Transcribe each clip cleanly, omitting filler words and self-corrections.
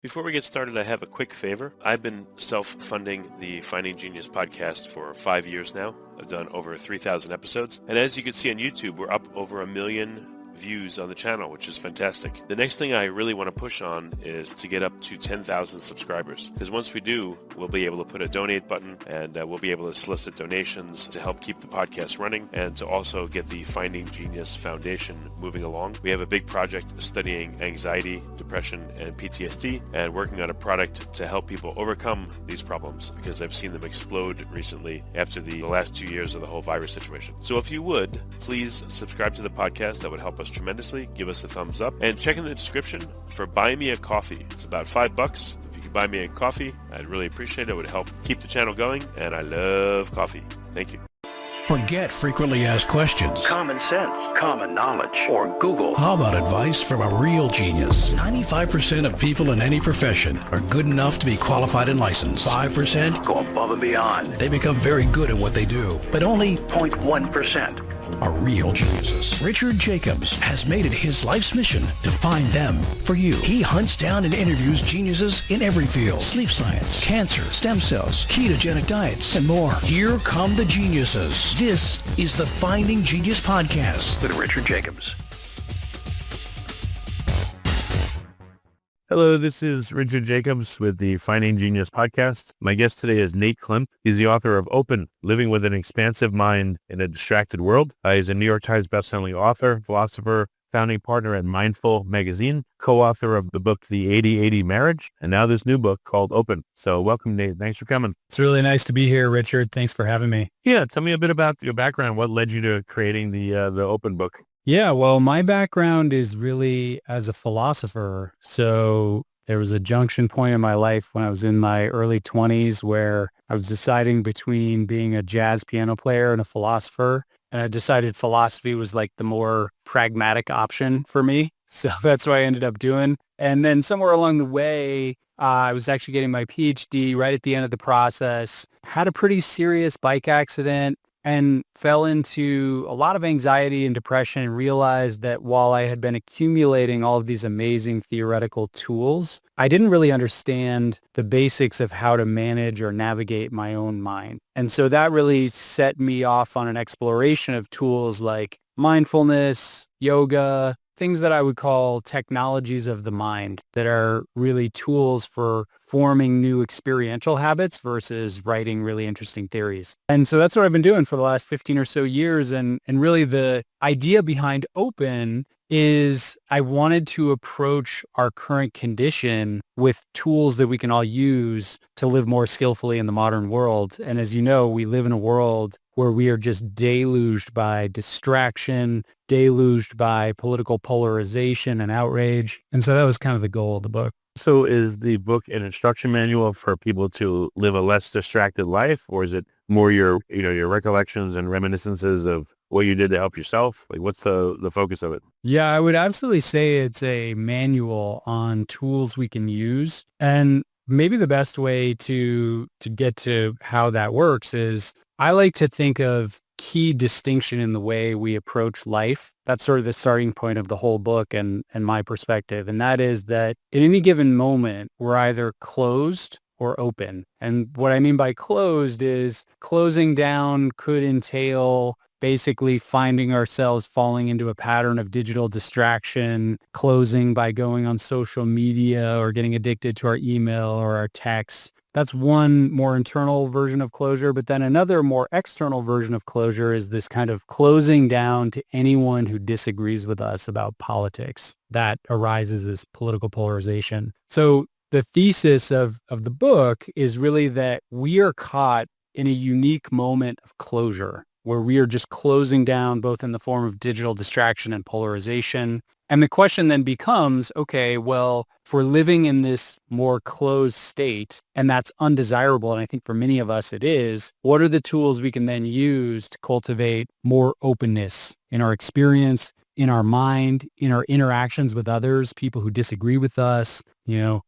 Before we get started, I have a quick favor. I've been self-funding the Finding Genius podcast for 5 years now. I've done over 3,000 episodes. And as you can see on YouTube, we're up over 1 million views on the channel, which is fantastic. The next thing I really want to push on is to get up to 10,000 subscribers. Because once we do, we'll be able to put a donate button and we'll be able to solicit donations to help keep the podcast running and to also get the Finding Genius Foundation moving along. We have a big project studying anxiety, depression, and PTSD and working on a product to help people overcome these problems because I've seen them explode recently after the last 2 years of the whole virus situation. So if you would, please subscribe to the podcast. That would help us tremendously. Give us a thumbs up and check in the description for Buy Me a Coffee. It's about $5. If you could buy me a coffee, I'd really appreciate it. It would help keep the channel going, and I love coffee. Thank you. Forget frequently asked questions. Common sense, common knowledge, or Google. How about advice from a real genius? 95% of people in any profession are good enough to be qualified and licensed. 5% go above and beyond. They become very good at what they do, but only 0.1% are real geniuses. Richard Jacobs has made it his life's mission to find them for you. He hunts down and interviews geniuses in every field: sleep science, cancer, stem cells, ketogenic diets, and more. Here come the geniuses. This is the Finding Genius Podcast with Richard Jacobs. Hello, this is Richard Jacobs with the Finding Genius Podcast. My guest today is Nate Klemp. He's the author of Open, Living with an Expansive Mind in a Distracted World. He's a New York Times bestselling author, philosopher, founding partner at Mindful magazine, co-author of the book The 80-80 Marriage, and now this new book called Open. So welcome, Nate. Thanks for coming. It's really nice to be here, Richard. Thanks for having me. Yeah, tell me a bit about your background. What led you to creating the Open book? Yeah, well, my background is really as a philosopher. So there was a junction point in my life when I was in my early 20s where I was deciding between being a jazz piano player and a philosopher. And I decided philosophy was like the more pragmatic option for me. So that's what I ended up doing. And then somewhere along the way, I was actually getting my Ph.D. right at the end of the process, had a pretty serious bike accident, and fell into a lot of anxiety and depression and realized that while I had been accumulating all of these amazing theoretical tools, I didn't really understand the basics of how to manage or navigate my own mind. And so that really set me off on an exploration of tools like mindfulness, yoga, things that I would call technologies of the mind that are really tools for forming new experiential habits versus writing really interesting theories. And so that's what I've been doing for the last 15 or so years. And really the idea behind Open is I wanted to approach our current condition with tools that we can all use to live more skillfully in the modern world. And as you know, we live in a world where we are just deluged by distraction, deluged by political polarization and outrage. And so that was kind of the goal of the book. So is the book an instruction manual for people to live a less distracted life, or is it more your recollections and reminiscences of what you did to help yourself? Like, what's the focus of it? Yeah, I would absolutely say it's a manual on tools we can use. And maybe the best way to get to how that works is I like to think of key distinction in the way we approach life. That's sort of the starting point of the whole book and my perspective. And that is that at any given moment, we're either closed or open. And what I mean by closed is closing down could entail basically finding ourselves falling into a pattern of digital distraction, closing by going on social media or getting addicted to our email or our texts. That's one more internal version of closure. But then another more external version of closure is this kind of closing down to anyone who disagrees with us about politics. That arises as political polarization. So the thesis of the book is really that we are caught in a unique moment of closure where we are just closing down both in the form of digital distraction and polarization. And the question then becomes, okay, well, if we're living in this more closed state, and that's undesirable, and I think for many of us it is, what are the tools we can then use to cultivate more openness in our experience, in our mind, in our interactions with others, people who disagree with us,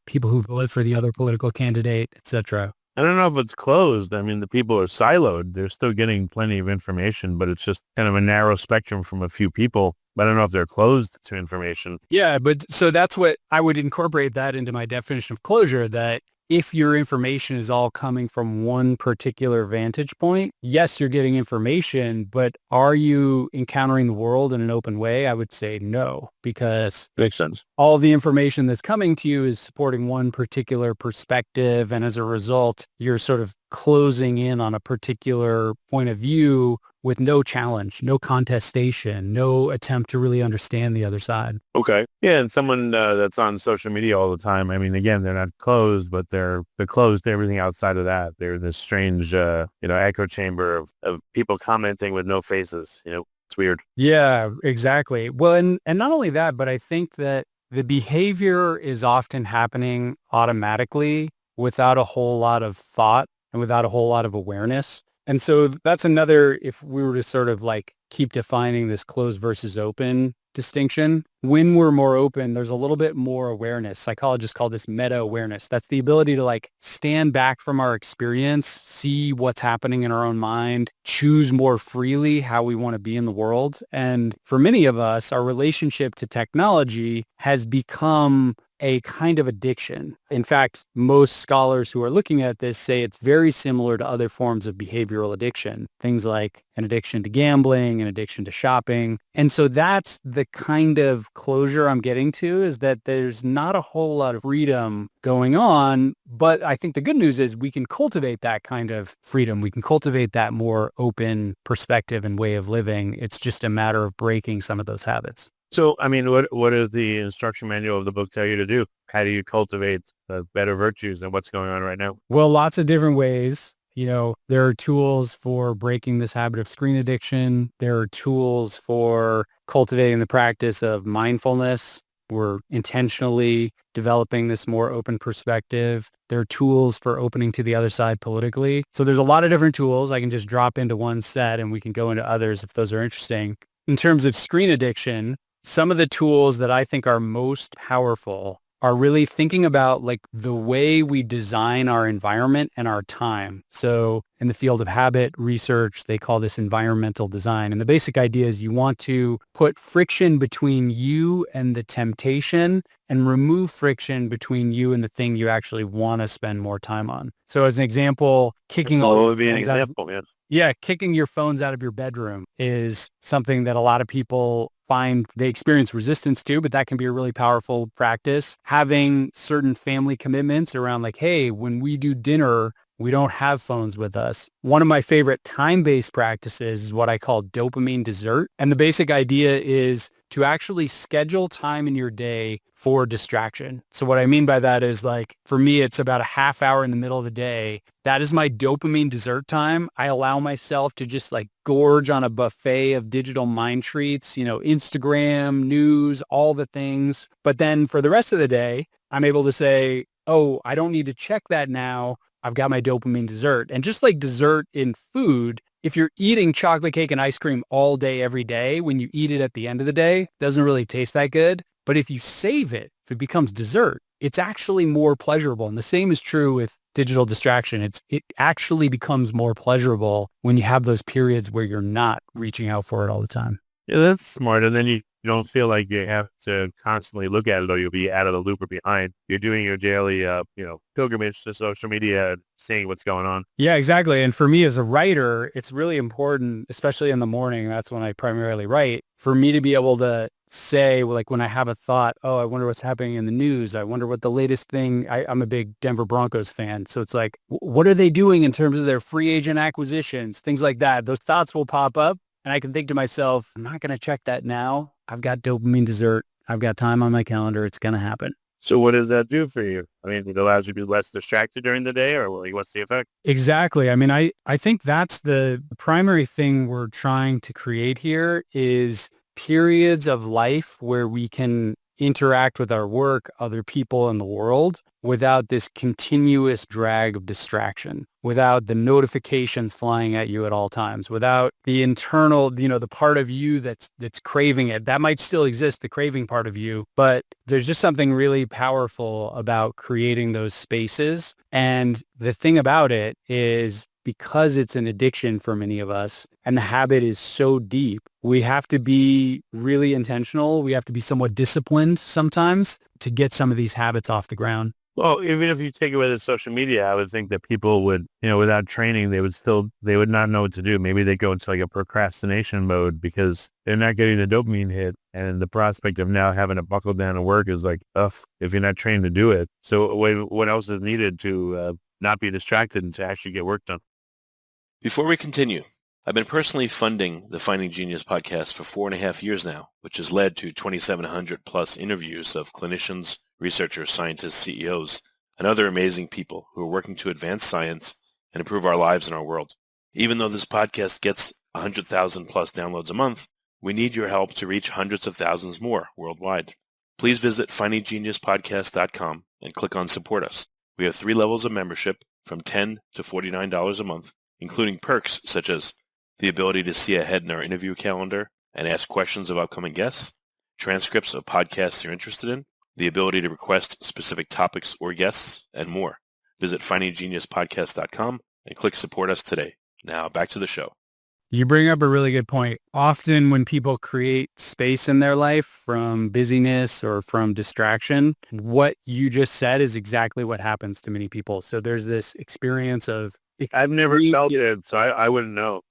people who voted for the other political candidate, etc. I don't know if it's closed. I mean, the people are siloed. They're still getting plenty of information, but it's just kind of a narrow spectrum from a few people. but I don't know if they're closed to information. Yeah, but so that's what I would incorporate that into my definition of closure, that if your information is all coming from one particular vantage point, yes, you're getting information, but are you encountering the world in an open way? I would say no, because Makes sense. all the information that's coming to you is supporting one particular perspective. And as a result, you're sort of closing in on a particular point of view with no challenge, no contestation, no attempt to really understand the other side. Okay. Yeah, and someone that's on social media all the time, I mean, again, they're not closed, but they're closed to everything outside of that. They're this strange, echo chamber of people commenting with no faces. It's weird. Yeah, exactly. Well, and not only that, but I think that the behavior is often happening automatically without a whole lot of thought and without a whole lot of awareness. And so that's another, if we were to sort of like keep defining this closed versus open distinction, when we're more open, there's a little bit more awareness. Psychologists call this meta awareness. That's the ability to like stand back from our experience, see what's happening in our own mind, choose more freely how we want to be in the world. And for many of us, our relationship to technology has become a kind of addiction. In fact, most scholars who are looking at this say it's very similar to other forms of behavioral addiction, things like an addiction to gambling, an addiction to shopping. And so that's the kind of closure I'm getting to, is that there's not a whole lot of freedom going on. But I think the good news is we can cultivate that kind of freedom. We can cultivate that more open perspective and way of living. It's just a matter of breaking some of those habits. So, I mean, what does the instruction manual of the book tell you to do? How do you cultivate better virtues and what's going on right now? Well, lots of different ways. There are tools for breaking this habit of screen addiction. There are tools for cultivating the practice of mindfulness. We're intentionally developing this more open perspective. There are tools for opening to the other side politically. So there's a lot of different tools. I can just drop into one set and we can go into others if those are interesting. In terms of screen addiction, some of the tools that I think are most powerful are really thinking about like the way we design our environment and our time. So in the field of habit research, they call this environmental design. And the basic idea is you want to put friction between you and the temptation and remove friction between you and the thing you actually want to spend more time on. So as an example, kicking your phones out of your bedroom is something that a lot of people find they experience resistance to, but that can be a really powerful practice. Having certain family commitments around like, hey, when we do dinner, we don't have phones with us. One of my favorite time-based practices is what I call dopamine dessert. And the basic idea is to actually schedule time in your day for distraction. So what I mean by that is like, for me, it's about a half hour in the middle of the day. That is my dopamine dessert time. I allow myself to just like gorge on a buffet of digital mind treats, Instagram, news, all the things. But then for the rest of the day, I'm able to say, oh, I don't need to check that now. I've got my dopamine dessert. And just like dessert in food, if you're eating chocolate cake and ice cream all day, every day, when you eat it at the end of the day, it doesn't really taste that good. But if you save it, if it becomes dessert, it's actually more pleasurable. And the same is true with digital distraction. It actually becomes more pleasurable when you have those periods where you're not reaching out for it all the time. Yeah, that's smart. And then you don't feel like you have to constantly look at it or you'll be out of the loop or behind. You're doing your daily, pilgrimage to social media and seeing what's going on. Yeah, exactly. And for me as a writer, it's really important, especially in the morning, that's when I primarily write, for me to be able to say, like when I have a thought, oh, I wonder what's happening in the news. I wonder what the latest thing, I'm a big Denver Broncos fan. So it's like, what are they doing in terms of their free agent acquisitions? Things like that. Those thoughts will pop up and I can think to myself, I'm not going to check that now. I've got dopamine dessert. I've got time on my calendar. It's going to happen. So what does that do for you? I mean, it allows you to be less distracted during the day, or like, what's the effect? Exactly. I mean, I think that's the primary thing we're trying to create here is periods of life where we can interact with our work, other people in the world without this continuous drag of distraction, without the notifications flying at you at all times, without the internal, the part of you that's craving it. That might still exist, the craving part of you, but there's just something really powerful about creating those spaces. And the thing about it is because it's an addiction for many of us and the habit is so deep, we have to be really intentional. We have to be somewhat disciplined sometimes to get some of these habits off the ground. Well, even if you take away the social media, I would think that people would, without training, they would not know what to do. Maybe they go into like a procrastination mode because they're not getting the dopamine hit. And the prospect of now having to buckle down and work is like, ugh, if you're not trained to do it. So what else is needed to not be distracted and to actually get work done? Before we continue, I've been personally funding the Finding Genius podcast for 4.5 years now, which has led to 2,700 plus interviews of clinicians, researchers, scientists, CEOs, and other amazing people who are working to advance science and improve our lives and our world. Even though this podcast gets 100,000 plus downloads a month, we need your help to reach hundreds of thousands more worldwide. Please visit findinggeniuspodcast.com and click on Support Us. We have 3 levels of membership from $10 to $49 a month, including perks such as the ability to see ahead in our interview calendar and ask questions of upcoming guests, transcripts of podcasts you're interested in, the ability to request specific topics or guests, and more. Visit findinggeniuspodcast.com and click Support Us today. Now back to the show. You bring up a really good point. Often when people create space in their life from busyness or from distraction, what you just said is exactly what happens to many people. So there's this experience of... I've never felt it, so I wouldn't know.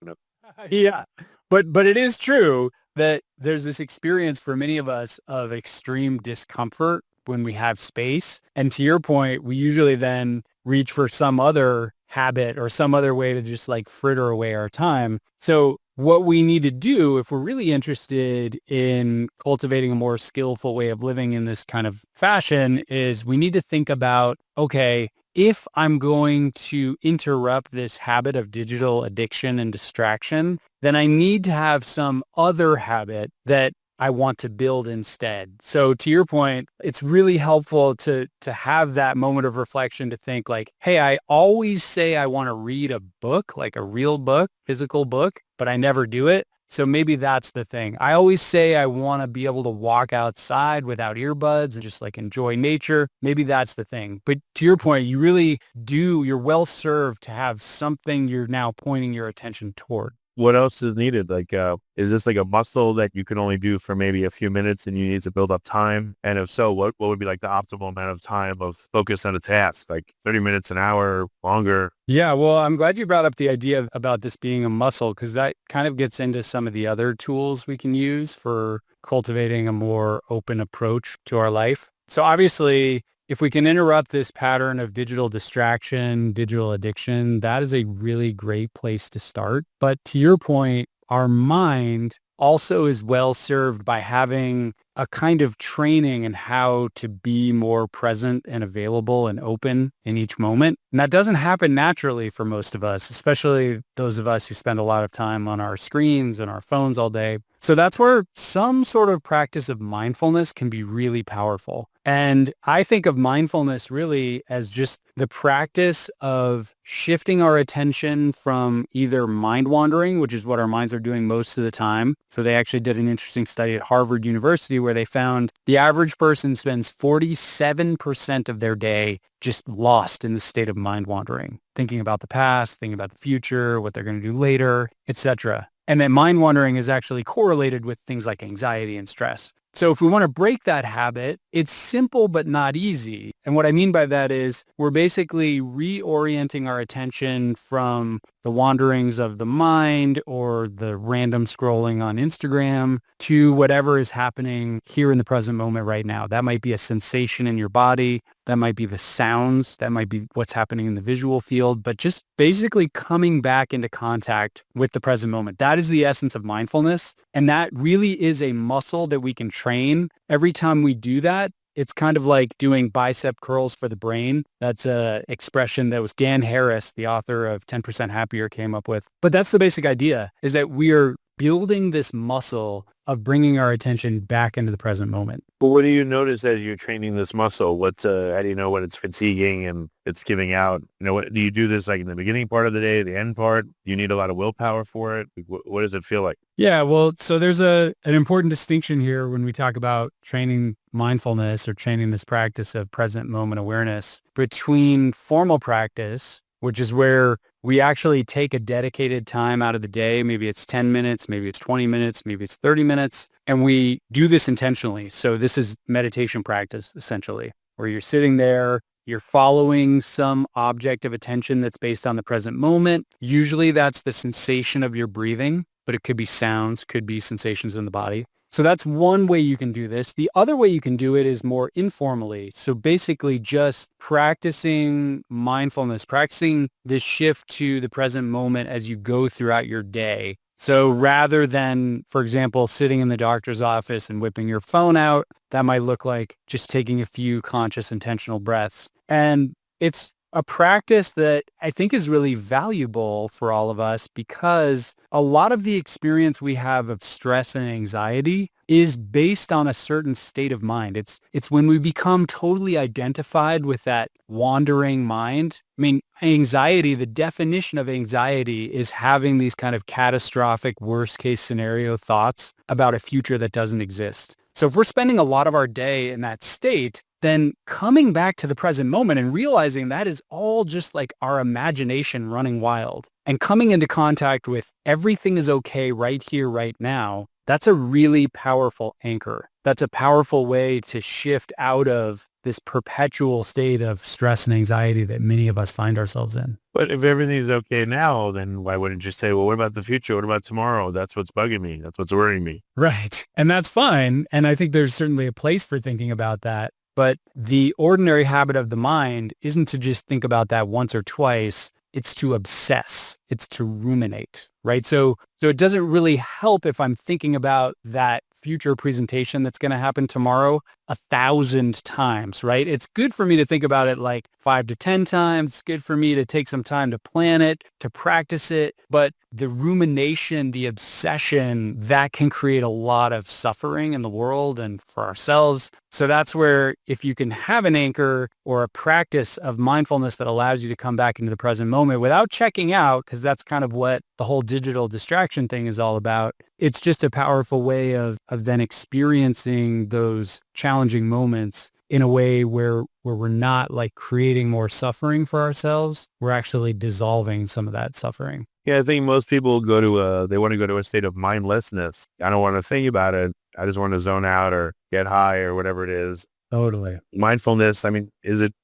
Yeah, but it is true that there's this experience for many of us of extreme discomfort when we have space. And to your point, we usually then reach for some other habit or some other way to just like fritter away our time. So what we need to do if we're really interested in cultivating a more skillful way of living in this kind of fashion is we need to think about, okay, if I'm going to interrupt this habit of digital addiction and distraction, then I need to have some other habit that I want to build instead. So to your point, it's really helpful to have that moment of reflection to think like, hey, I always say I want to read a book, like a real book, physical book, but I never do it. So maybe that's the thing. I always say I want to be able to walk outside without earbuds and just like enjoy nature. Maybe that's the thing. But to your point, you really do, you're well served to have something you're now pointing your attention toward. What else is needed? Like, is this like a muscle that you can only do for maybe a few minutes and you need to build up time? And if so, what would be like the optimal amount of time of focus on a task? Like 30 minutes, an hour, longer? Yeah, well, I'm glad you brought up the idea about this being a muscle because that kind of gets into some of the other tools we can use for cultivating a more open approach to our life. So obviously, if we can interrupt this pattern of digital distraction, digital addiction, that is a really great place to start. But to your point, our mind also is well served by having a kind of training in how to be more present and available and open in each moment. And that doesn't happen naturally for most of us, especially those of us who spend a lot of time on our screens and our phones all day. So that's where some sort of practice of mindfulness can be really powerful. And I think of mindfulness really as just the practice of shifting our attention from either mind wandering, which is what our minds are doing most of the time. So they actually did an interesting study at Harvard University where they found the average person spends 47% of their day just lost in the state of mind wandering, thinking about the past, thinking about the future, what they're going to do later, etc. And that mind wandering is actually correlated with things like anxiety and stress. So if we want to break that habit, it's simple but not easy. And what I mean by that is we're basically reorienting our attention from the wanderings of the mind or the random scrolling on Instagram to whatever is happening here in the present moment right now. That might be a sensation in your body. That might be the sounds. That might be what's happening in the visual field. But just basically coming back into contact with the present moment. That is the essence of mindfulness. And that really is a muscle that we can train. Every time we do that, it's kind of like doing bicep curls for the brain. That's a expression that was Dan Harris, the author of 10% Happier, came up with. But that's the basic idea, is that we are building this muscle of bringing our attention back into the present moment. But what do you notice as you're training this muscle? How do you know when it's fatiguing and it's giving out? What do you do this like in the beginning part of the day, the end part? Do you need a lot of willpower for it? What does it feel like? Yeah, well, so there's an important distinction here when we talk about training mindfulness or training this practice of present moment awareness between formal practice, which is where we actually take a dedicated time out of the day. Maybe it's 10 minutes, maybe it's 20 minutes, maybe it's 30 minutes. And we do this intentionally. So this is meditation practice, essentially, where you're sitting there, you're following some object of attention that's based on the present moment. Usually that's the sensation of your breathing, but it could be sounds, could be sensations in the body. So that's one way you can do this. The other way you can do it is more informally. So basically just practicing mindfulness, practicing this shift to the present moment as you go throughout your day. So rather than, for example, sitting in the doctor's office and whipping your phone out, that might look like just taking a few conscious intentional breaths. And it's a practice that I think is really valuable for all of us because a lot of the experience we have of stress and anxiety is based on a certain state of mind. It's when we become totally identified with that wandering mind. I mean, anxiety, the definition of anxiety is having these kind of catastrophic worst case scenario thoughts about a future that doesn't exist. So if we're spending a lot of our day in that state, then coming back to the present moment and realizing that is all just like our imagination running wild and coming into contact with everything is okay right here, right now, that's a really powerful anchor. That's a powerful way to shift out of this perpetual state of stress and anxiety that many of us find ourselves in. But if everything's okay now, then why wouldn't you say, well, what about the future? What about tomorrow? That's what's bugging me. That's what's worrying me. Right. And that's fine. And I think there's certainly a place for thinking about that. But the ordinary habit of the mind isn't to just think about that once or twice. It's to obsess. It's to ruminate, right? So it doesn't really help if I'm thinking about that future presentation that's going to happen tomorrow 1,000 times, right? It's good for me to think about it like 5 to 10 times. It's good for me to take some time to plan it, to practice it. But the rumination, the obsession, that can create a lot of suffering in the world and for ourselves. So that's where if you can have an anchor or a practice of mindfulness that allows you to come back into the present moment without checking out, because that's kind of what the whole digital distraction thing is all about. It's just a powerful way of then experiencing those challenging moments in a way where we're not like creating more suffering for ourselves. We're actually dissolving some of that suffering. Yeah, I think most people they want to go to a state of mindlessness. I don't want to think about it. I just want to zone out or get high or whatever it is. Totally. Mindfulness, I mean,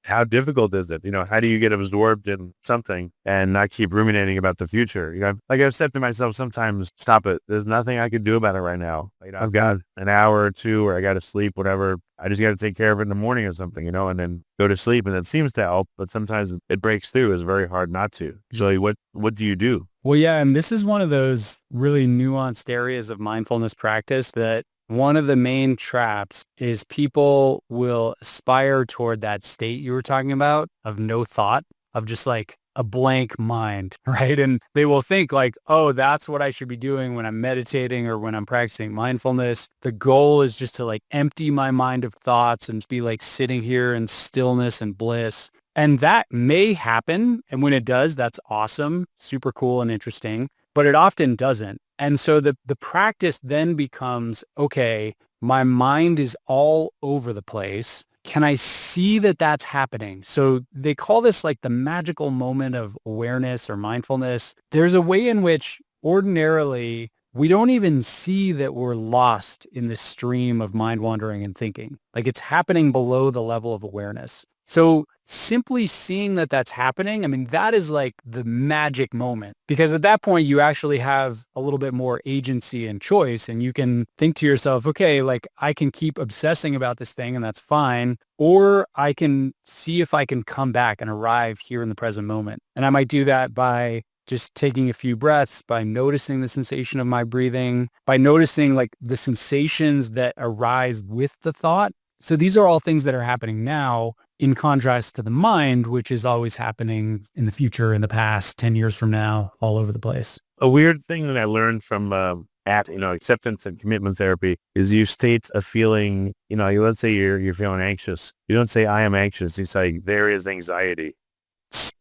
how difficult is it? How do you get absorbed in something and not keep ruminating about the future? Like I've said to myself sometimes, stop it. There's nothing I can do about it right now. I've got an hour or two where I got to sleep, whatever. I just got to take care of it in the morning or something, and then go to sleep. And it seems to help, but sometimes it breaks through. It's very hard not to. So what do you do? Well, yeah, and this is one of those really nuanced areas of mindfulness practice that one of the main traps is people will aspire toward that state you were talking about of no thought, of just like a blank mind, right? And they will think like, oh, that's what I should be doing when I'm meditating or when I'm practicing mindfulness. The goal is just to like empty my mind of thoughts and be like sitting here in stillness and bliss. And that may happen. And when it does, that's awesome, super cool and interesting, but it often doesn't. And so the practice then becomes, okay, my mind is all over the place. Can I see that that's happening? So they call this like the magical moment of awareness or mindfulness. There's a way in which ordinarily we don't even see that we're lost in this stream of mind wandering and thinking. Like it's happening below the level of awareness. So simply seeing that that's happening, I mean, that is like the magic moment, because at that point you actually have a little bit more agency and choice, and you can think to yourself, okay, like I can keep obsessing about this thing and that's fine, or I can see if I can come back and arrive here in the present moment. And I might do that by just taking a few breaths, by noticing the sensation of my breathing, by noticing like the sensations that arise with the thought. So these are all things that are happening now in contrast to the mind, which is always happening in the future, in the past, 10 years from now, all over the place. A weird thing that I learned from acceptance and commitment therapy is you state a feeling, let's say you're feeling anxious. You don't say, I am anxious. You say, there is anxiety.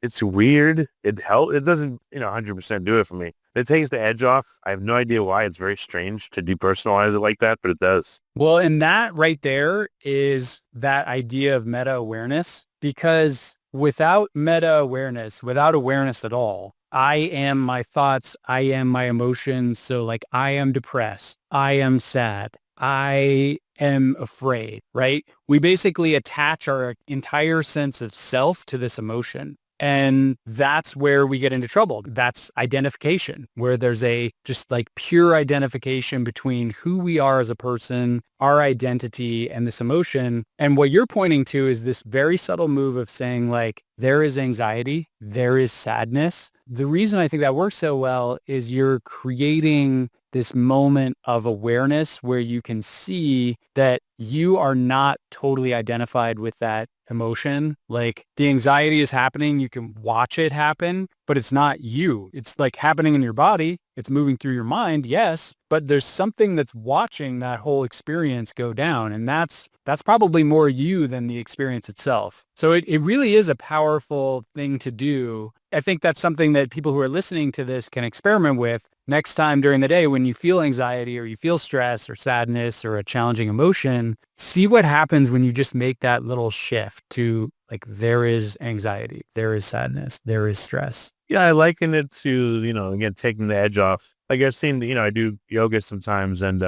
It's weird. It helps. It doesn't, 100% do it for me. It takes the edge off. I have no idea why. It's very strange to depersonalize it like that, but it does. Well, and that right there is that idea of meta-awareness, because without meta-awareness, without awareness at all, I am my thoughts. I am my emotions. So like I am depressed. I am sad. I am afraid, right? We basically attach our entire sense of self to this emotion. And that's where we get into trouble. That's identification, where there's a just like pure identification between who we are as a person, our identity, and this emotion. And what you're pointing to is this very subtle move of saying like, there is anxiety, there is sadness. The reason I think that works so well is you're creating this moment of awareness where you can see that you are not totally identified with that emotion. Like the anxiety is happening, you can watch it happen, but it's not you. It's like happening in your body. It's moving through your mind, yes, but there's something that's watching that whole experience go down. And that's probably more you than the experience itself. So it really is a powerful thing to do. I think that's something that people who are listening to this can experiment with next time during the day when you feel anxiety or you feel stress or sadness or a challenging emotion. See what happens when you just make that little shift to like, there is anxiety, there is sadness, there is stress. Yeah, I liken it to, again, taking the edge off. Like I've seen, I do yoga sometimes and,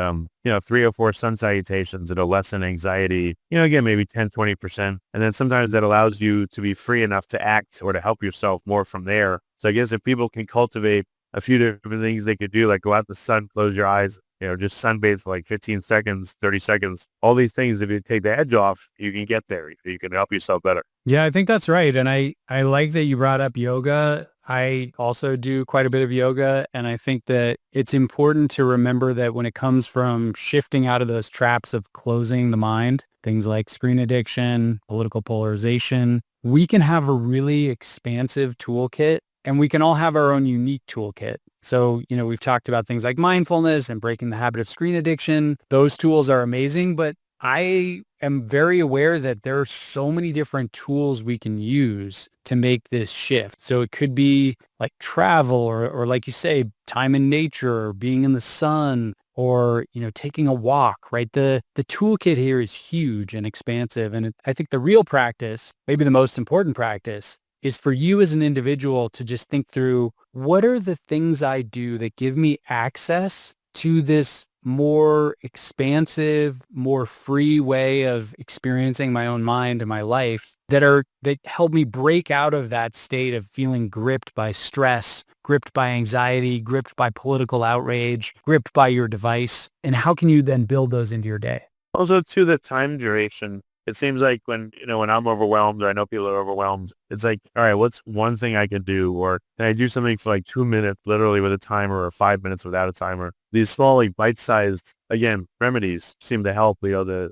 3 or 4 sun salutations, it'll lessen anxiety, again, maybe 10, 20%. And then sometimes that allows you to be free enough to act or to help yourself more from there. So I guess if people can cultivate a few different things they could do, like go out in the sun, close your eyes, just sunbathe for like 15 seconds, 30 seconds, all these things, if you take the edge off, you can get there. You can help yourself better. Yeah, I think that's right. And I like that you brought up yoga. I also do quite a bit of yoga. And I think that it's important to remember that when it comes from shifting out of those traps of closing the mind, things like screen addiction, political polarization, we can have a really expansive toolkit and we can all have our own unique toolkit. So, we've talked about things like mindfulness and breaking the habit of screen addiction. Those tools are amazing, but I am very aware that there are so many different tools we can use to make this shift. So it could be like travel or like you say, time in nature, or being in the sun, or, taking a walk, right? The toolkit here is huge and expansive. And I think the real practice, maybe the most important practice, is for you as an individual to just think through, what are the things I do that give me access to this more expansive, more free way of experiencing my own mind and my life that help me break out of that state of feeling gripped by stress, gripped by anxiety, gripped by political outrage, gripped by your device. And how can you then build those into your day? Also, to the time duration, it seems like when I'm overwhelmed, or I know people are overwhelmed, it's like, all right, what's one thing I can do? Or can I do something for like 2 minutes, literally with a timer, or 5 minutes without a timer? These small, like bite-sized, again, remedies seem to help. They're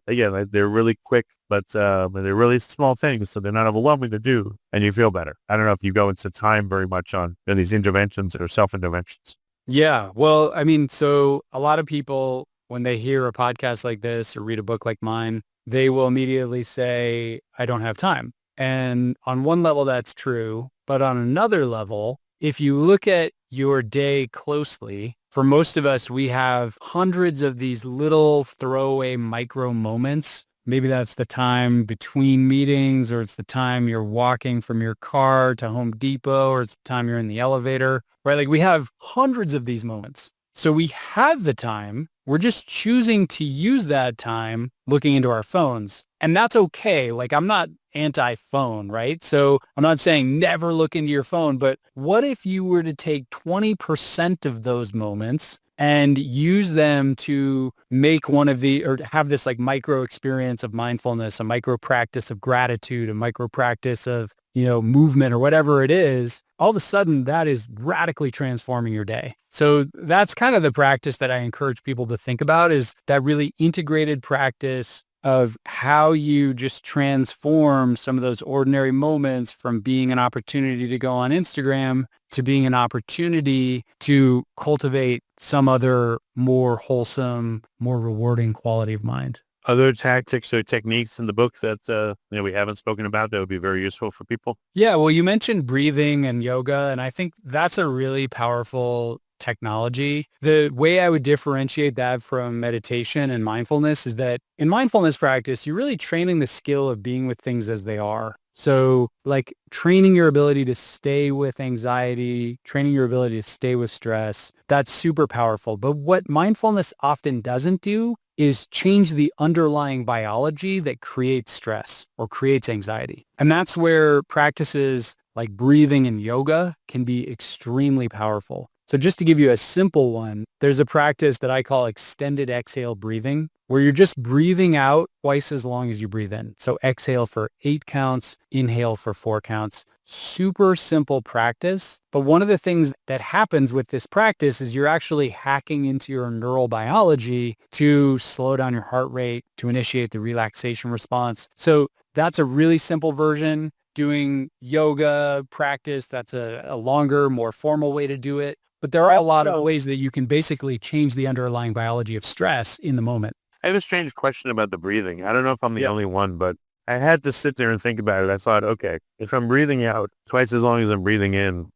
really quick, but they're really small things, so they're not overwhelming to do, and you feel better. I don't know if you go into time very much on these interventions or self-interventions. Yeah, well, so a lot of people, when they hear a podcast like this or read a book like mine, they will immediately say, I don't have time. And on one level, that's true. But on another level, if you look at your day closely, for most of us, we have hundreds of these little throwaway micro moments. Maybe that's the time between meetings, or it's the time you're walking from your car to Home Depot, or it's the time you're in the elevator, right? Like we have hundreds of these moments. So we have the time. We're just choosing to use that time looking into our phones. And that's okay. Like I'm not anti-phone, right? So I'm not saying never look into your phone, but what if you were to take 20% of those moments and use them to make or have this like micro experience of mindfulness, a micro practice of gratitude, a micro practice of, movement or whatever it is, all of a sudden that is radically transforming your day. So that's kind of the practice that I encourage people to think about, is that really integrated practice of how you just transform some of those ordinary moments from being an opportunity to go on Instagram to being an opportunity to cultivate some other more wholesome, more rewarding quality of mind. Other tactics or techniques in the book that we haven't spoken about that would be very useful for people? Yeah, well, you mentioned breathing and yoga, and I think that's a really powerful technology. The way I would differentiate that from meditation and mindfulness is that in mindfulness practice, you're really training the skill of being with things as they are. So like training your ability to stay with anxiety, training your ability to stay with stress, that's super powerful. But what mindfulness often doesn't do is change the underlying biology that creates stress or creates anxiety. And that's where practices like breathing and yoga can be extremely powerful. So just to give you a simple one, there's a practice that I call extended exhale breathing, where you're just breathing out twice as long as you breathe in. So exhale for 8 counts, inhale for 4 counts. Super simple practice. But one of the things that happens with this practice is you're actually hacking into your neural biology to slow down your heart rate, to initiate the relaxation response. So that's a really simple version. Doing yoga practice, that's a longer, more formal way to do it. But there are a lot of ways that you can basically change the underlying biology of stress in the moment. I have a strange question about the breathing. I don't know if I'm the only one, but I had to sit there and think about it. I thought, okay, if I'm breathing out twice as long as I'm breathing in,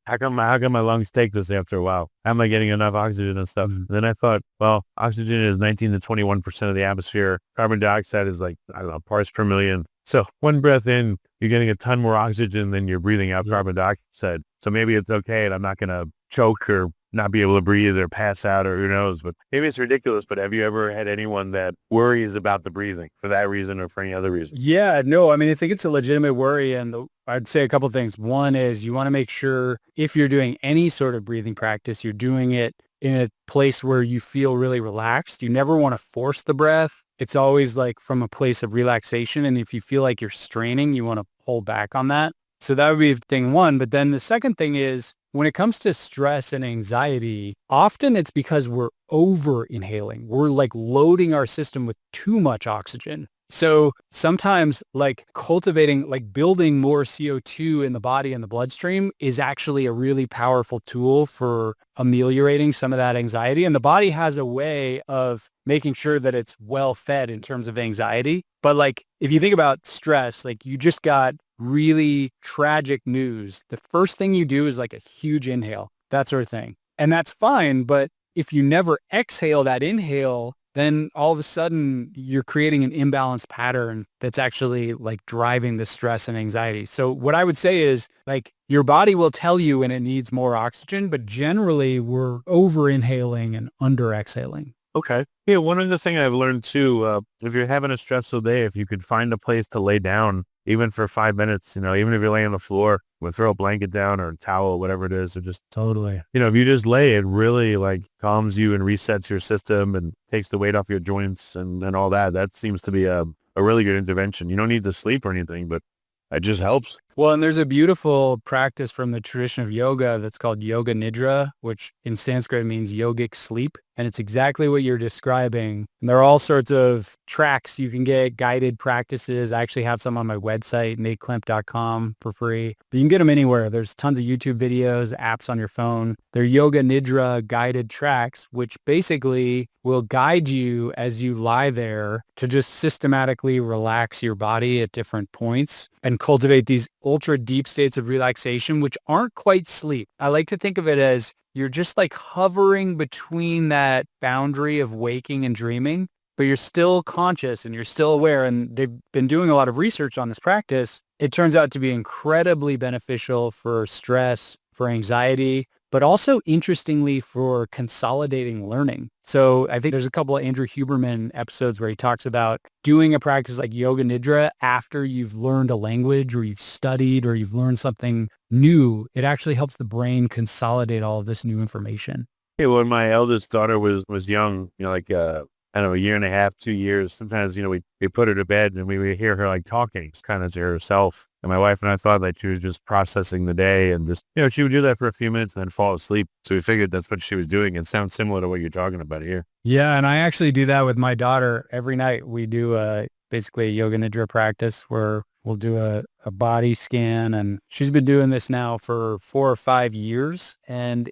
how come my lungs take this after a while? How am I getting enough oxygen and stuff? Then I thought, well, oxygen is 19 to 21% of the atmosphere. Carbon dioxide is like, I don't know, parts per million. So one breath in, you're getting a ton more oxygen than you're breathing out carbon dioxide. So maybe it's okay and I'm not going to choke or not be able to breathe or pass out or who knows. But maybe it's ridiculous, but have you ever had anyone that worries about the breathing for that reason or for any other reason? Yeah, no, I mean, I think it's a legitimate worry. And I'd say a couple of things. One is you want to make sure if you're doing any sort of breathing practice, you're doing it in a place where you feel really relaxed. You never want to force the breath. It's always like from a place of relaxation. And if you feel like you're straining, you want to pull back on that. So that would be thing one. But then the second thing is when it comes to stress and anxiety, often it's because we're over inhaling. We're like loading our system with too much oxygen. So sometimes like cultivating, like building more CO2 in the body and the bloodstream is actually a really powerful tool for ameliorating some of that anxiety. And the body has a way of making sure that it's well fed in terms of anxiety. But like, if you think about stress, like you just got really tragic news. The first thing you do is like a huge inhale, that sort of thing. And that's fine. But if you never exhale that inhale, then all of a sudden you're creating an imbalanced pattern that's actually like driving the stress and anxiety. So what I would say is like your body will tell you when it needs more oxygen, but generally we're over inhaling and under exhaling. Okay. Yeah, one other thing I've learned too, if you're having a stressful day, if you could find a place to lay down, even for 5 minutes, even if you're laying on the floor, we'll throw a blanket down or a towel, whatever it is, or just Totally. if you just lay, it really like calms you and resets your system and takes the weight off your joints and all that. That seems to be a really good intervention. You don't need to sleep or anything, but it just helps. Well, and there's a beautiful practice from the tradition of yoga that's called yoga nidra, which in Sanskrit means yogic sleep. And it's exactly what you're describing. And there are all sorts of tracks you can get, guided practices. I actually have some on my website, nateklemp.com for free. But you can get them anywhere. There's tons of YouTube videos, apps on your phone. They're yoga nidra guided tracks, which basically will guide you as you lie there to just systematically relax your body at different points and cultivate these ultra deep states of relaxation, which aren't quite sleep. I like to think of it as you're just like hovering between that boundary of waking and dreaming, but you're still conscious and you're still aware. And they've been doing a lot of research on this practice. It turns out to be incredibly beneficial for stress, for anxiety, but also interestingly for consolidating learning. So I think there's a couple of Andrew Huberman episodes where he talks about doing a practice like yoga nidra after you've learned a language or you've studied or you've learned something new. It actually helps the brain consolidate all of this new information. Yeah, when my eldest daughter was young, I don't know, a year and a half, 2 years, sometimes, we put her to bed and we would hear her like talking kind of to herself. And my wife and I thought that she was just processing the day and just, she would do that for a few minutes and then fall asleep. So we figured that's what she was doing. It sounds similar to what you're talking about here. Yeah. And I actually do that with my daughter every night. We do basically a yoga nidra practice where we'll do a body scan. And she's been doing this now for 4 or 5 years. And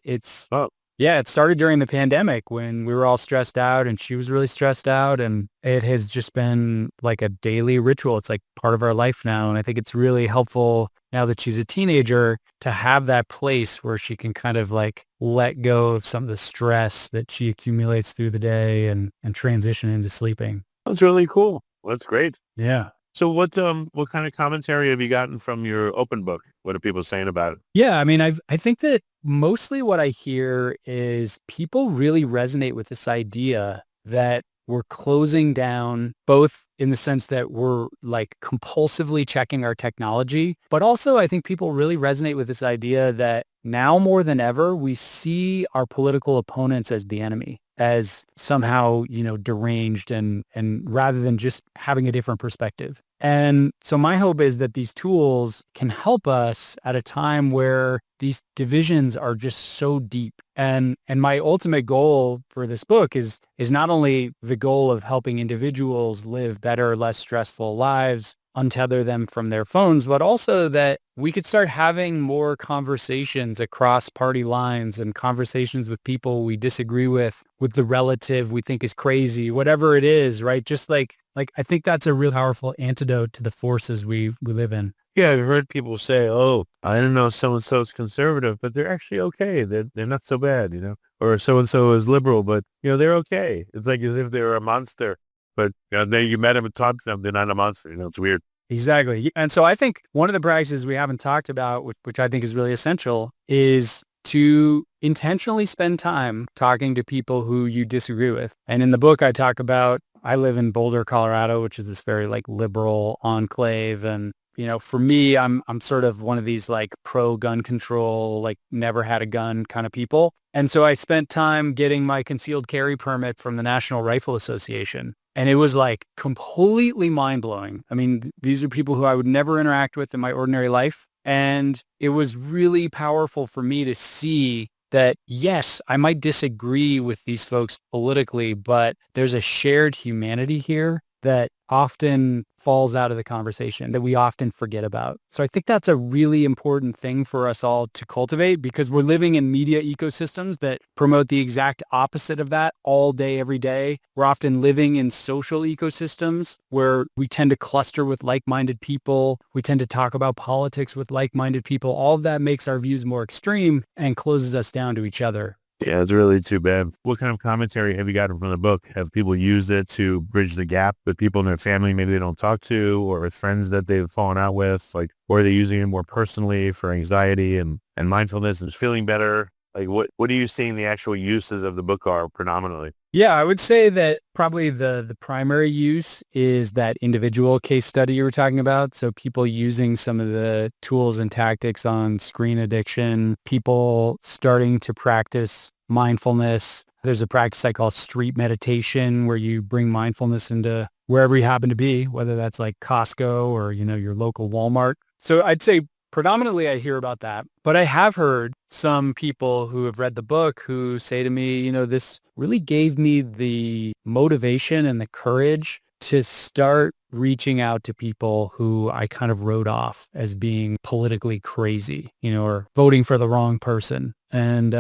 yeah, it started during the pandemic when we were all stressed out and she was really stressed out, and it has just been like a daily ritual. It's like part of our life now. And I think it's really helpful now that she's a teenager to have that place where she can kind of like let go of some of the stress that she accumulates through the day and transition into sleeping. That's really cool. Well, that's great. Yeah. So what kind of commentary have you gotten from your open book? What are people saying about it? Yeah, I mean, I think that mostly what I hear is people really resonate with this idea that we're closing down, both in the sense that we're like compulsively checking our technology, but also I think people really resonate with this idea that now more than ever, we see our political opponents as the enemy, as somehow, deranged and rather than just having a different perspective. And so my hope is that these tools can help us at a time where these divisions are just so deep. And my ultimate goal for this book is not only the goal of helping individuals live better, less stressful lives, untether them from their phones, but also that we could start having more conversations across party lines and conversations with people we disagree with the relative we think is crazy, whatever it is, right? Just like I think that's a real powerful antidote to the forces we live in. Yeah, I've heard people say, "Oh, I don't know, so and so is conservative, but they're actually okay. They're not so bad, Or so and so is liberal, but they're okay." It's like as if they were a monster, but then you met them and talked to them, they're not a monster. It's weird. Exactly. And so I think one of the practices we haven't talked about, which I think is really essential, is to intentionally spend time talking to people who you disagree with. And in the book, I talk about, I live in Boulder, Colorado, which is this very like liberal enclave. And, for me, I'm sort of one of these like pro gun control, like never had a gun kind of people. And so I spent time getting my concealed carry permit from the National Rifle Association. And it was like completely mind-blowing. I mean, these are people who I would never interact with in my ordinary life. And it was really powerful for me to see that, yes, I might disagree with these folks politically, but there's a shared humanity here that often falls out of the conversation that we often forget about. So I think that's a really important thing for us all to cultivate, because we're living in media ecosystems that promote the exact opposite of that all day, every day. We're often living in social ecosystems where we tend to cluster with like-minded people. We tend to talk about politics with like-minded people. All of that makes our views more extreme and closes us down to each other. Yeah, it's really too bad. What kind of commentary have you gotten from the book? Have people used it to bridge the gap with people in their family maybe they don't talk to, or with friends that they've fallen out with? Or are they using it more personally for anxiety and mindfulness and feeling better? What are you seeing the actual uses of the book are predominantly? Yeah, I would say that probably the primary use is that individual case study you were talking about. So people using some of the tools and tactics on screen addiction, people starting to practice mindfulness. There's a practice I call street meditation, where you bring mindfulness into wherever you happen to be, whether that's like Costco or, your local Walmart. So I'd say predominantly I hear about that, but I have heard some people who have read the book who say to me, this really gave me the motivation and the courage to start reaching out to people who I kind of wrote off as being politically crazy, or voting for the wrong person. And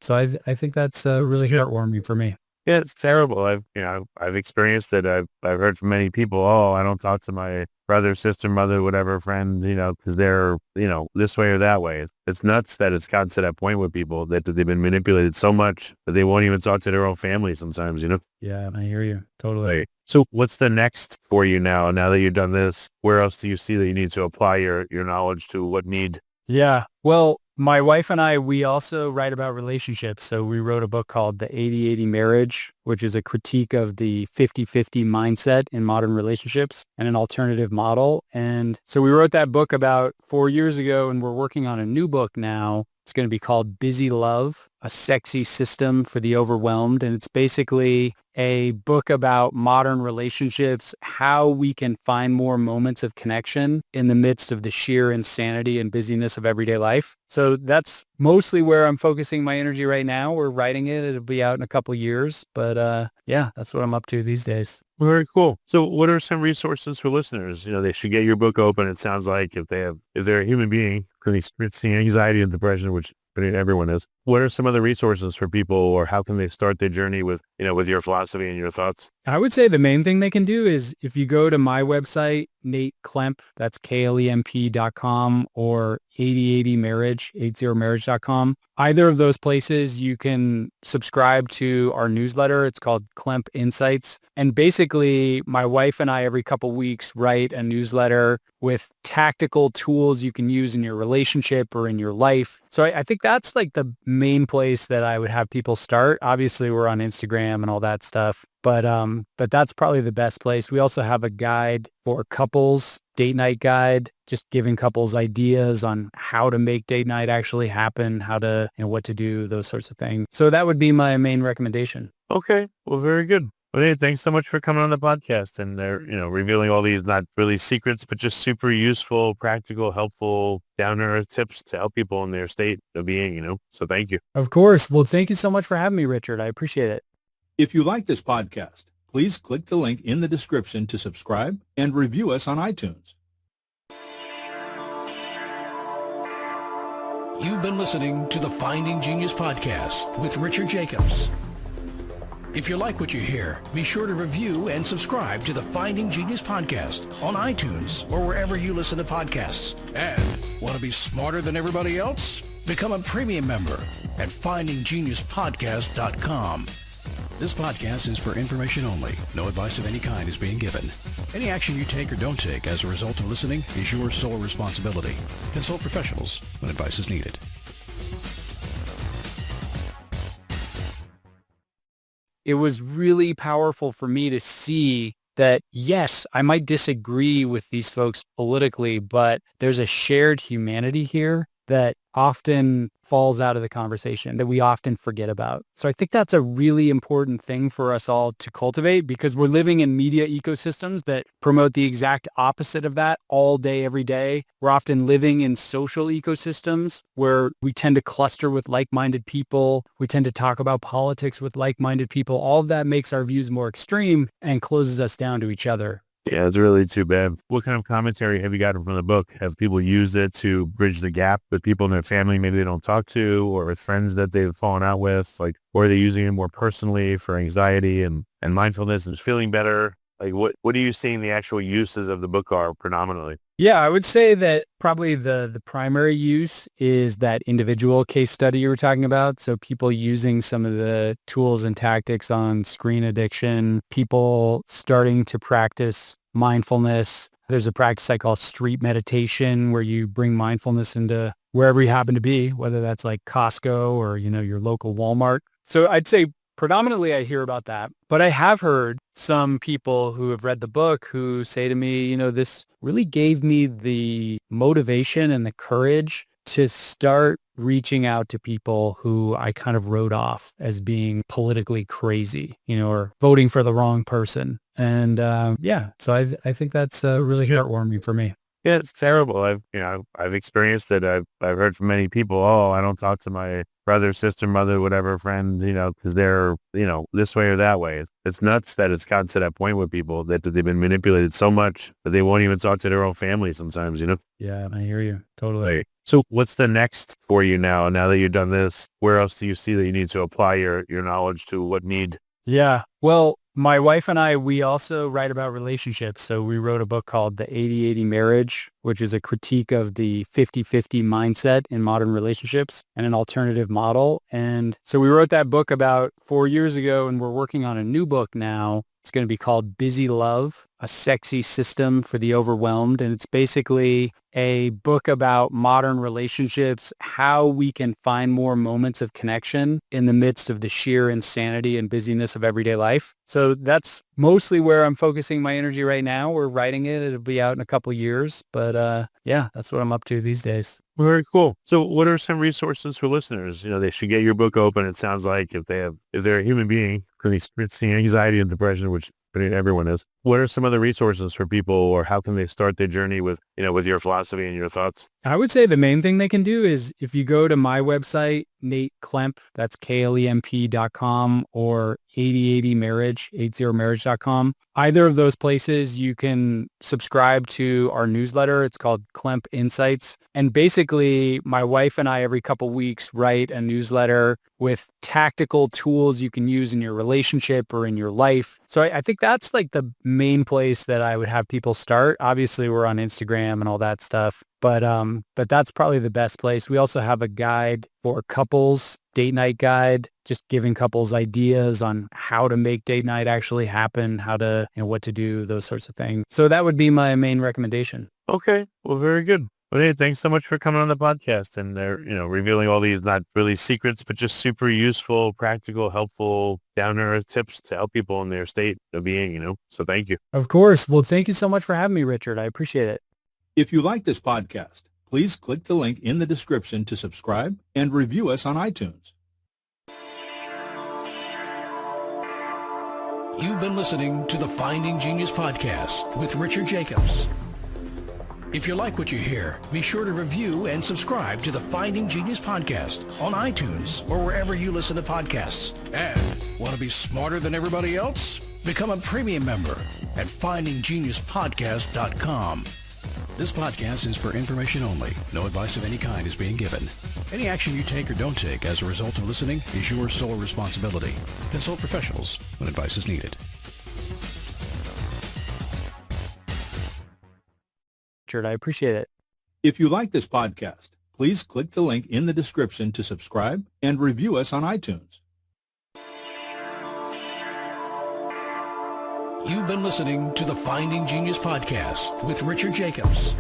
so I think that's really heartwarming for me. Yeah, it's terrible. I've experienced it. I've heard from many people, "Oh, I don't talk to my brother, sister, mother, whatever friend, because they're, this way or that way." It's nuts that it's gotten to that point with people that they've been manipulated so much that they won't even talk to their own family sometimes, Yeah, I hear you. Totally. Right. So what's the next for you now that you've done this? Where else do you see that you need to apply your knowledge to? What need? Yeah. Well, my wife and I, we also write about relationships. So we wrote a book called The 80-80 Marriage, which is a critique of the 50-50 mindset in modern relationships and an alternative model. And so we wrote that book about 4 years ago, and we're working on a new book now. It's going to be called Busy Love, a sexy system for the overwhelmed. And it's basically a book about modern relationships, how we can find more moments of connection in the midst of the sheer insanity and busyness of everyday life. So that's mostly where I'm focusing my energy right now. We're writing it. It'll be out in a couple of years. But that's what I'm up to these days. Very cool. So what are some resources for listeners? They should get your book open. It sounds like if they're a human being experiencing anxiety and depression, which everyone is, What are some other resources for people, or how can they start their journey with, with your philosophy and your thoughts? I would say the main thing they can do is if you go to my website, Nate Klemp, that's KLEMP.com, or 8080 Marriage, 80marriage.com. Either of those places, you can subscribe to our newsletter. It's called Klemp Insights. And basically, my wife and I, every couple weeks, write a newsletter with tactical tools you can use in your relationship or in your life. So I think that's like the main place that I would have people start. Obviously, we're on Instagram and all that stuff. But that's probably the best place. We also have a guide for couples, date night guide, just giving couples ideas on how to make date night actually happen, how to, what to do, those sorts of things. So that would be my main recommendation. Okay. Well, very good. Well, hey, thanks so much for coming on the podcast and revealing all these not really secrets, but just super useful, practical, helpful, down-to-earth tips to help people in their state of being, So thank you. Of course. Well, thank you so much for having me, Richard. I appreciate it. If you like this podcast, please click the link in the description to subscribe and review us on iTunes. You've been listening to the Finding Genius podcast with Richard Jacobs. If you like what you hear, be sure to review and subscribe to the Finding Genius podcast on iTunes or wherever you listen to podcasts. And want to be smarter than everybody else? Become a premium member at findinggeniuspodcast.com. This podcast is for information only. No advice of any kind is being given. Any action you take or don't take as a result of listening is your sole responsibility. Consult professionals when advice is needed. It was really powerful for me to see that, yes, I might disagree with these folks politically, but there's a shared humanity here that often falls out of the conversation, that we often forget about. So I think that's a really important thing for us all to cultivate, because we're living in media ecosystems that promote the exact opposite of that all day, every day. We're often living in social ecosystems where we tend to cluster with like-minded people. We tend to talk about politics with like-minded people. All of that makes our views more extreme and closes us down to each other. Yeah, it's really too bad. What kind of commentary have you gotten from the book? Have people used it to bridge the gap with people in their family maybe they don't talk to, or with friends that they've fallen out with? Or are they using it more personally for anxiety and mindfulness and feeling better? What are you seeing the actual uses of the book are predominantly? Yeah, I would say that probably the primary use is that individual case study you were talking about. So people using some of the tools and tactics on screen addiction, people starting to practice mindfulness. There's a practice I call street meditation, where you bring mindfulness into wherever you happen to be, whether that's like Costco or, your local Walmart. So I'd say predominantly I hear about that, but I have heard some people who have read the book who say to me, this really gave me the motivation and the courage to start reaching out to people who I kind of wrote off as being politically crazy, or voting for the wrong person. And so I think that's really heartwarming for me. Yeah, it's terrible. I've experienced it. I've heard from many people, I don't talk to my brother, sister, mother, whatever, friend, because they're, this way or that way. It's nuts that it's gotten to that point with people that they've been manipulated so much that they won't even talk to their own family sometimes, Yeah, I hear you. Totally. So what's the next for you now that you've done this? Where else do you see that you need to apply your knowledge to? What need? Yeah. Well, my wife and I, we also write about relationships. So we wrote a book called The 80/80 Marriage, which is a critique of the 50/50 mindset in modern relationships and an alternative model. And so we wrote that book about 4 years ago, and we're working on a new book now. It's going to be called Busy Love, a sexy system for the overwhelmed. And it's basically a book about modern relationships, how we can find more moments of connection in the midst of the sheer insanity and busyness of everyday life. So that's mostly where I'm focusing my energy right now. We're writing it. It'll be out in a couple years. But that's what I'm up to these days. Very cool. So what are some resources for listeners? They should get your book open. It sounds like if they're a human being experiencing anxiety and depression, which everyone is. What are some other resources for people, or how can they start their journey with your philosophy and your thoughts? I would say the main thing they can do is if you go to my website, Nate Klemp, that's KLEMP.com, or 80marriage, 80marriage.com. Either of those places, you can subscribe to our newsletter. It's called Klemp Insights. And basically, my wife and I, every couple weeks, write a newsletter with tactical tools you can use in your relationship or in your life. So I think that's like the main place that I would have people start. Obviously, we're on Instagram and all that stuff, but that's probably the best place. We also have a guide for couples, date night guide, just giving couples ideas on how to make date night actually happen, how to, what to do, those sorts of things. So that would be my main recommendation. Okay. Well, very good. Well, hey, thanks so much for coming on the podcast and revealing all these not really secrets, but just super useful, practical, helpful, down-to-earth tips to help people in their state of being, So thank you. Of course. Well, thank you so much for having me, Richard. I appreciate it. If you like this podcast, please click the link in the description to subscribe and review us on iTunes. You've been listening to the Finding Genius podcast with Richard Jacobs. If you like what you hear, be sure to review and subscribe to the Finding Genius podcast on iTunes or wherever you listen to podcasts. And want to be smarter than everybody else? Become a premium member at findinggeniuspodcast.com. This podcast is for information only. No advice of any kind is being given. Any action you take or don't take as a result of listening is your sole responsibility. Consult professionals when advice is needed. Richard, I appreciate it. If you like this podcast, please click the link in the description to subscribe and review us on iTunes. You've been listening to the Finding Genius podcast with Richard Jacobs.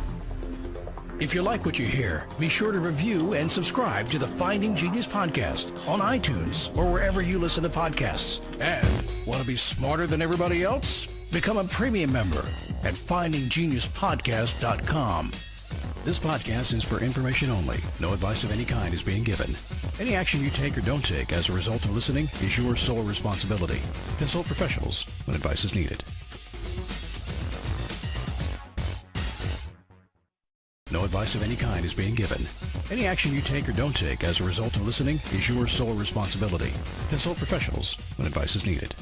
If you like what you hear, be sure to review and subscribe to the Finding Genius podcast on iTunes or wherever you listen to podcasts. And want to be smarter than everybody else? Become a premium member at findinggeniuspodcast.com. This podcast is for information only. No advice of any kind is being given. Any action you take or don't take as a result of listening is your sole responsibility. Consult professionals when advice is needed. No advice of any kind is being given. Any action you take or don't take as a result of listening is your sole responsibility. Consult professionals when advice is needed.